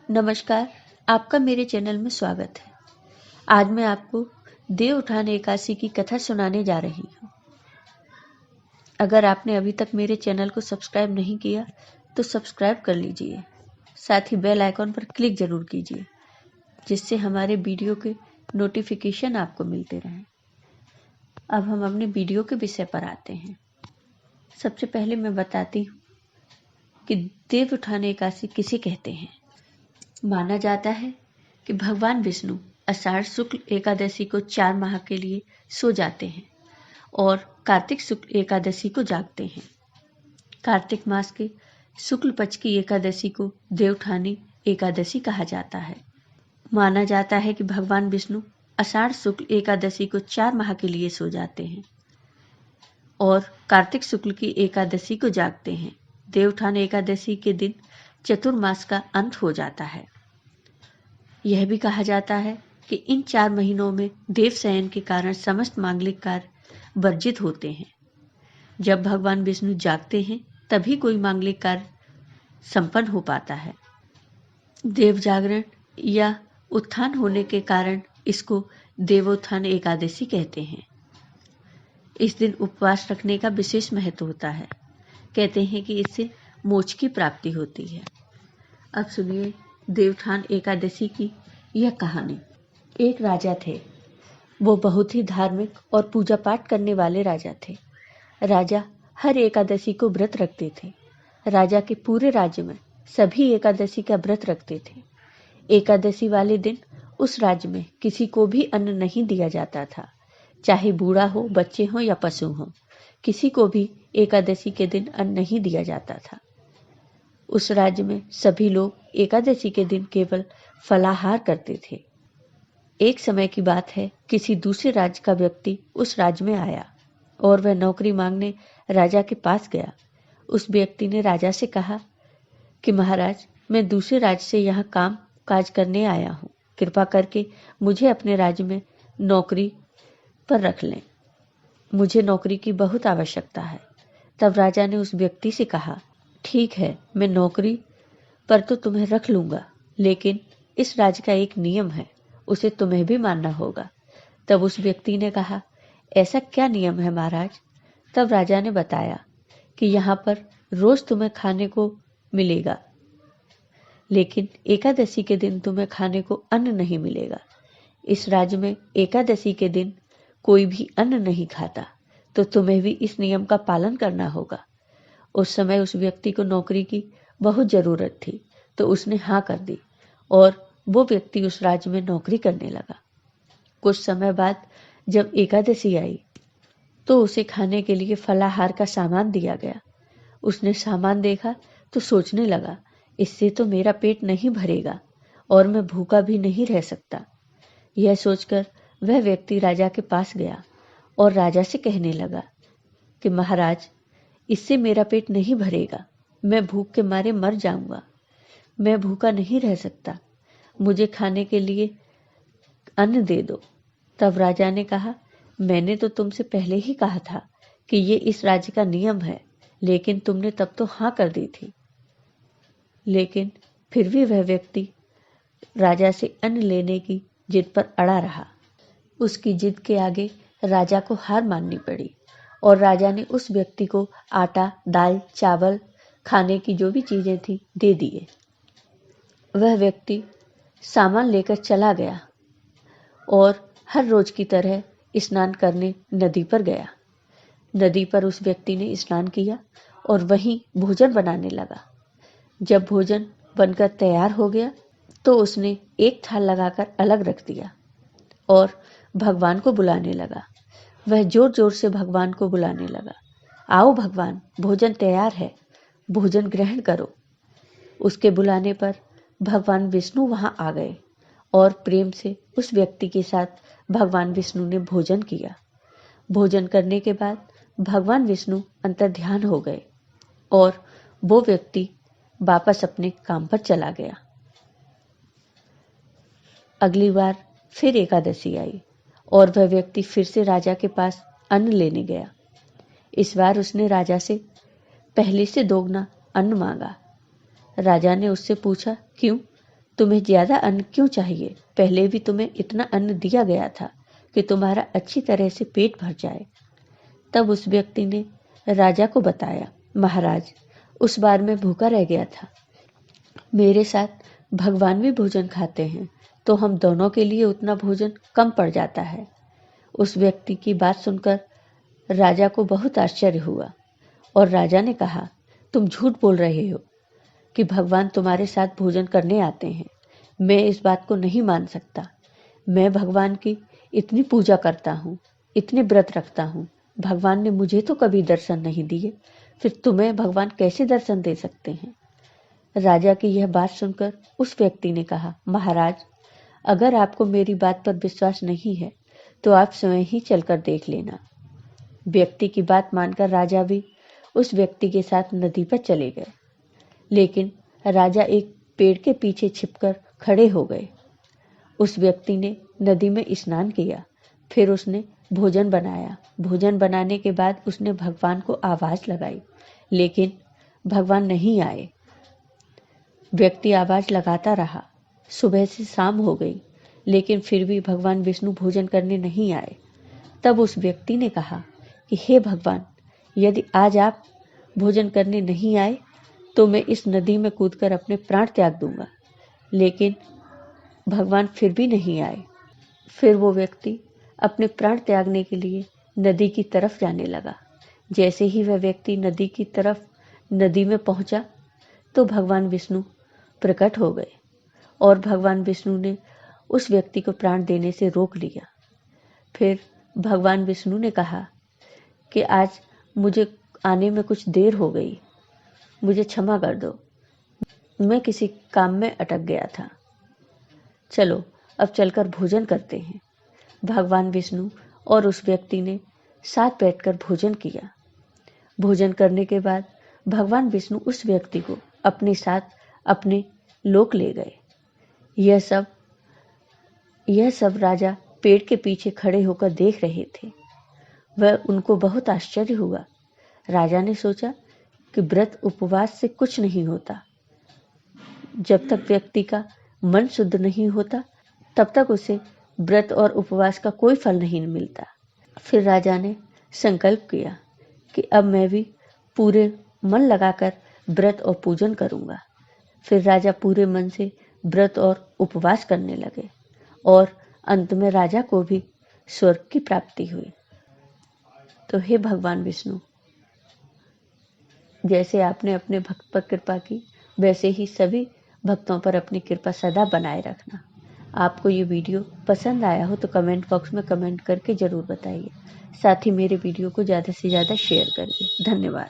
नमस्कार, आपका मेरे चैनल में स्वागत है। आज मैं आपको देवउठान एकादशी की कथा सुनाने जा रही हूँ। अगर आपने अभी तक मेरे चैनल को सब्सक्राइब नहीं किया तो सब्सक्राइब कर लीजिए। साथ ही बेल आइकॉन पर क्लिक जरूर कीजिए, जिससे हमारे वीडियो के नोटिफिकेशन आपको मिलते रहें। अब हम अपने वीडियो के विषय पर आते हैं। सबसे पहले मैं बताती हूँ कि देवउठान एकादशी किसे कहते हैं। माना जाता है कि भगवान विष्णु आषाढ़ शुक्ल एकादशी को 4 माह के लिए सो जाते हैं और कार्तिक शुक्ल एकादशी को जागते हैं। कार्तिक मास के शुक्ल पक्ष की एकादशी को देवउठानी एकादशी कहा जाता है। माना जाता है कि भगवान विष्णु आषाढ़ शुक्ल एकादशी को 4 माह के लिए सो जाते हैं और कार्तिक शुक्ल की एकादशी को जागते हैं। देवउठान एकादशी के दिन चतुर्मास का अंत हो जाता है। यह भी कहा जाता है कि इन 4 महीनों में देवशयन के कारण समस्त मांगलिक कार्य वर्जित होते हैं। जब भगवान विष्णु जागते हैं तभी कोई मांगलिक कार्य संपन्न हो पाता है। देव जागरण या उत्थान होने के कारण इसको देवोत्थान एकादशी कहते हैं। इस दिन उपवास रखने का विशेष महत्व होता है। कहते हैं कि इससे मोक्ष की प्राप्ति होती है। अब सुनिए देवउठान एकादशी की यह कहानी। एक राजा थे। वो बहुत ही धार्मिक और पूजा पाठ करने वाले राजा थे। राजा हर एकादशी को व्रत रखते थे। राजा के पूरे राज्य में सभी एकादशी का व्रत रखते थे। एकादशी वाले दिन उस राज्य में किसी को भी अन्न नहीं दिया जाता था, चाहे बूढ़ा हो, बच्चे हो या पशु हो। किसी को भी एकादशी के दिन अन्न नहीं दिया जाता था। उस राज्य में सभी लोग एकादशी के दिन केवल फलाहार करते थे। एक समय की बात है, किसी दूसरे राज्य का व्यक्ति उस राज्य में आया और वह नौकरी मांगने राजा के पास गया। उस व्यक्ति ने राजा से कहा कि महाराज, मैं दूसरे राज्य से यहाँ काम काज करने आया हूँ। कृपा करके मुझे अपने राज्य में नौकरी पर रख लें। मुझे नौकरी की बहुत आवश्यकता है। तब राजा ने उस व्यक्ति से कहा, ठीक है, मैं नौकरी पर तो तुम्हें रख लूंगा, लेकिन इस राज्य का एक नियम है, उसे तुम्हें भी मानना होगा। तब उस व्यक्ति ने कहा, ऐसा क्या नियम है महाराज? तब राजा ने बताया कि यहाँ पर रोज तुम्हें खाने को मिलेगा, लेकिन एकादशी के दिन तुम्हें खाने को अन्न नहीं मिलेगा। इस राज्य में एकादशी के दिन कोई भी अन्न नहीं खाता, तो तुम्हें भी इस नियम का पालन करना होगा। उस समय उस व्यक्ति को नौकरी की बहुत जरूरत थी, तो उसने हाँ कर दी और वो व्यक्ति उस राज्य में नौकरी करने लगा। कुछ समय बाद जब एकादशी आई तो उसे खाने के लिए फलाहार का सामान दिया गया। उसने सामान देखा तो सोचने लगा, इससे तो मेरा पेट नहीं भरेगा और मैं भूखा भी नहीं रह सकता। यह सोचकर वह व्यक्ति राजा के पास गया और राजा से कहने लगा कि महाराज, इससे मेरा पेट नहीं भरेगा, मैं भूख के मारे मर जाऊंगा। मैं भूखा नहीं रह सकता, मुझे खाने के लिए अन्न दे दो। तब राजा ने कहा, मैंने तो तुमसे पहले ही कहा था कि ये इस राज्य का नियम है, लेकिन तुमने तब तो हाँ कर दी थी। लेकिन फिर भी वह व्यक्ति राजा से अन्न लेने की जिद पर अड़ा रहा। उसकी जिद के आगे राजा को हार माननी पड़ी और राजा ने उस व्यक्ति को आटा, दाल, चावल, खाने की जो भी चीजें थी दे दिए। वह व्यक्ति सामान लेकर चला गया और हर रोज की तरह स्नान करने नदी पर गया। नदी पर उस व्यक्ति ने स्नान किया और वहीं भोजन बनाने लगा। जब भोजन बनकर तैयार हो गया तो उसने एक थाल लगाकर अलग रख दिया और भगवान को बुलाने लगा। वह जोर जोर से भगवान को बुलाने लगा, आओ भगवान, भोजन तैयार है, भोजन ग्रहण करो। उसके बुलाने पर भगवान विष्णु वहां आ गए और प्रेम से उस व्यक्ति के साथ भगवान विष्णु ने भोजन किया। भोजन करने के बाद भगवान विष्णु अंतर्ध्यान हो गए और वो व्यक्ति वापस अपने काम पर चला गया। अगली बार फिर एकादशी आई और वह व्यक्ति फिर से राजा के पास अन्न लेने गया। इस बार उसने राजा से पहले से दोगुना अन्न मांगा। राजा ने उससे पूछा, क्यों, तुम्हें ज्यादा अन्न क्यों चाहिए? पहले भी तुम्हें इतना अन्न दिया गया था कि तुम्हारा अच्छी तरह से पेट भर जाए। तब उस व्यक्ति ने राजा को बताया, महाराज, उस बार मैं भूखा रह गया था। मेरे साथ भगवान भी भोजन खाते हैं, तो हम दोनों के लिए उतना भोजन कम पड़ जाता है। उस व्यक्ति की बात सुनकर राजा को बहुत आश्चर्य हुआ और राजा ने कहा, तुम झूठ बोल रहे हो कि भगवान तुम्हारे साथ भोजन करने आते हैं। मैं इस बात को नहीं मान सकता। मैं भगवान की इतनी पूजा करता हूँ, इतने व्रत रखता हूँ, भगवान ने मुझे तो कभी दर्शन नहीं दिए, फिर तुम्हें भगवान कैसे दर्शन दे सकते हैं? राजा की यह बात सुनकर उस व्यक्ति ने कहा, महाराज, अगर आपको मेरी बात पर विश्वास नहीं है तो आप स्वयं ही चलकर देख लेना। व्यक्ति की बात मानकर राजा भी उस व्यक्ति के साथ नदी पर चले गए, लेकिन राजा एक पेड़ के पीछे छिपकर खड़े हो गए। उस व्यक्ति ने नदी में स्नान किया, फिर उसने भोजन बनाया। भोजन बनाने के बाद उसने भगवान को आवाज लगाई, लेकिन भगवान नहीं आए। व्यक्ति आवाज लगाता रहा। सुबह से शाम हो गई, लेकिन फिर भी भगवान विष्णु भोजन करने नहीं आए। तब उस व्यक्ति ने कहा कि हे भगवान, यदि आज आप भोजन करने नहीं आए तो मैं इस नदी में कूदकर अपने प्राण त्याग दूंगा। लेकिन भगवान फिर भी नहीं आए। फिर वो व्यक्ति अपने प्राण त्यागने के लिए नदी की तरफ जाने लगा। जैसे ही वह व्यक्ति नदी में पहुंचा तो भगवान विष्णु प्रकट हो गए और भगवान विष्णु ने उस व्यक्ति को प्राण देने से रोक लिया। फिर भगवान विष्णु ने कहा कि आज मुझे आने में कुछ देर हो गई, मुझे क्षमा कर दो, मैं किसी काम में अटक गया था। चलो अब चलकर भोजन करते हैं। भगवान विष्णु और उस व्यक्ति ने साथ बैठकर भोजन किया। भोजन करने के बाद भगवान विष्णु उस व्यक्ति को अपने साथ अपने लोक ले गए। यह सब राजा पेड़ के पीछे खड़े होकर देख रहे थे। वह उनको बहुत आश्चर्य हुआ। राजा ने सोचा कि व्रत उपवास से कुछ नहीं होता। जब तक व्यक्ति का मन शुद्ध नहीं होता तब तक उसे व्रत और उपवास का कोई फल नहीं मिलता। फिर राजा ने संकल्प किया कि अब मैं भी पूरे मन लगाकर व्रत और पूजन करूंगा। फिर राजा पूरे मन से व्रत और उपवास करने लगे और अंत में राजा को भी स्वर्ग की प्राप्ति हुई। तो हे भगवान विष्णु, जैसे आपने अपने भक्त पर कृपा की, वैसे ही सभी भक्तों पर अपनी कृपा सदा बनाए रखना। आपको ये वीडियो पसंद आया हो तो कमेंट बॉक्स में कमेंट करके ज़रूर बताइए। साथ ही मेरे वीडियो को ज़्यादा से ज़्यादा शेयर करिए। धन्यवाद।